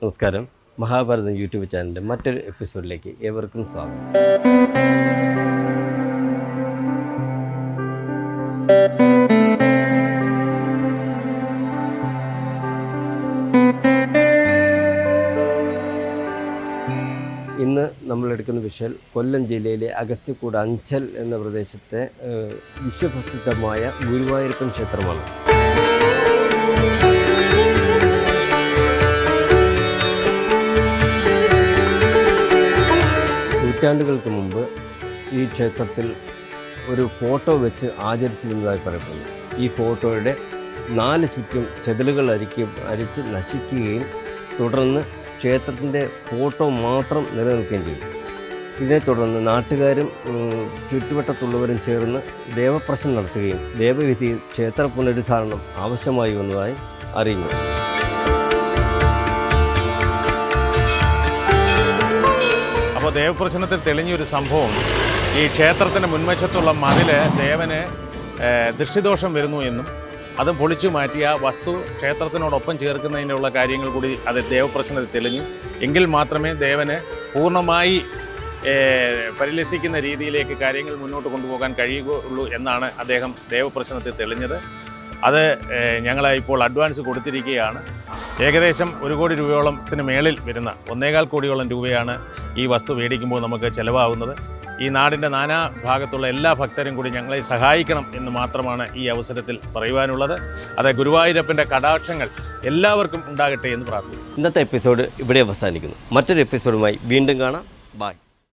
നമസ്കാരം. മഹാഭാരതം യൂട്യൂബ് ചാനലിൻ്റെ മറ്റൊരു എപ്പിസോഡിലേക്ക് ഏവർക്കും സ്വാഗതം. ഇന്ന് നമ്മളെടുക്കുന്ന വിഷയം കൊല്ലം ജില്ലയിലെ അഗസ്ത്യക്കൂട് അഞ്ചൽ എന്ന പ്രദേശത്തെ വിശ്വപ്രസിദ്ധമായ ഗുരുവായൂരപ്പൻ ക്ഷേത്രമാണ്. നൂറ്റാണ്ടുകൾക്ക് മുമ്പ് ഈ ക്ഷേത്രത്തിൽ ഒരു ഫോട്ടോ വെച്ച് ആചരിച്ചിരുന്നതായി പറയപ്പെടുന്നു. ഈ ഫോട്ടോയുടെ 4 ചുറ്റും ചെതലുകൾ അരിച്ച് നശിക്കുകയും തുടർന്ന് ക്ഷേത്രത്തിൻ്റെ ഫോട്ടോ മാത്രം നിലനിൽക്കുകയും ചെയ്തു. ഇതിനെ തുടർന്ന് നാട്ടുകാരും ചുറ്റുവട്ടത്തുള്ളവരും ചേർന്ന് ദേവപ്രശ്നം നടത്തുകയും ദേവവിധിയിൽ ക്ഷേത്ര പുനരുദ്ധാരണം ആവശ്യമായി വന്നതായി അറിയുന്നു. അപ്പോൾ ദേവപ്രശ്നത്തിൽ തെളിഞ്ഞൊരു സംഭവം, ഈ ക്ഷേത്രത്തിൻ്റെ മുൻവശത്തുള്ള മതിൽ ദേവന് ദൃഷ്ടിദോഷം വരുന്നു എന്നും അത് പൊളിച്ചു മാറ്റി ആ വസ്തു ക്ഷേത്രത്തിനോടൊപ്പം ചേർക്കുന്നതിനുള്ള കാര്യങ്ങൾ കൂടി അത് ദേവപ്രശ്നത്തിൽ തെളിഞ്ഞു. എങ്കിൽ മാത്രമേ ദേവന് പൂർണ്ണമായി പരിലസിക്കുന്ന രീതിയിലേക്ക് കാര്യങ്ങൾ മുന്നോട്ട് കൊണ്ടുപോകാൻ കഴിയുകയുള്ളൂ എന്നാണ് അദ്ദേഹം ദേവപ്രശ്നത്തിൽ തെളിഞ്ഞത്. അത് ഞങ്ങൾ ഇപ്പോൾ അഡ്വാൻസ് കൊടുത്തിരിക്കുകയാണ്. ഏകദേശം 1 കോടി രൂപയോളത്തിന് മേളിൽ വരുന്ന 1.25 കോടിയോളം രൂപയാണ് ഈ വസ്തു മേടിക്കുമ്പോൾ നമുക്ക് ചിലവാകുന്നത്. ഈ നാടിൻ്റെ നാനാ ഭാഗത്തുള്ള എല്ലാ ഭക്തരും കൂടി ഞങ്ങളെ സഹായിക്കണം എന്ന് മാത്രമാണ് ഈ അവസരത്തിൽ പറയുവാനുള്ളത്. അത് ഗുരുവായൂരപ്പൻ്റെ കടാക്ഷങ്ങൾ എല്ലാവർക്കും ഉണ്ടാകട്ടെ എന്ന് പ്രാർത്ഥിക്കുന്നു. ഇന്നത്തെ എപ്പിസോഡ് ഇവിടെ അവസാനിക്കുന്നു. മറ്റൊരു എപ്പിസോഡുമായി വീണ്ടും കാണാം. ബൈ.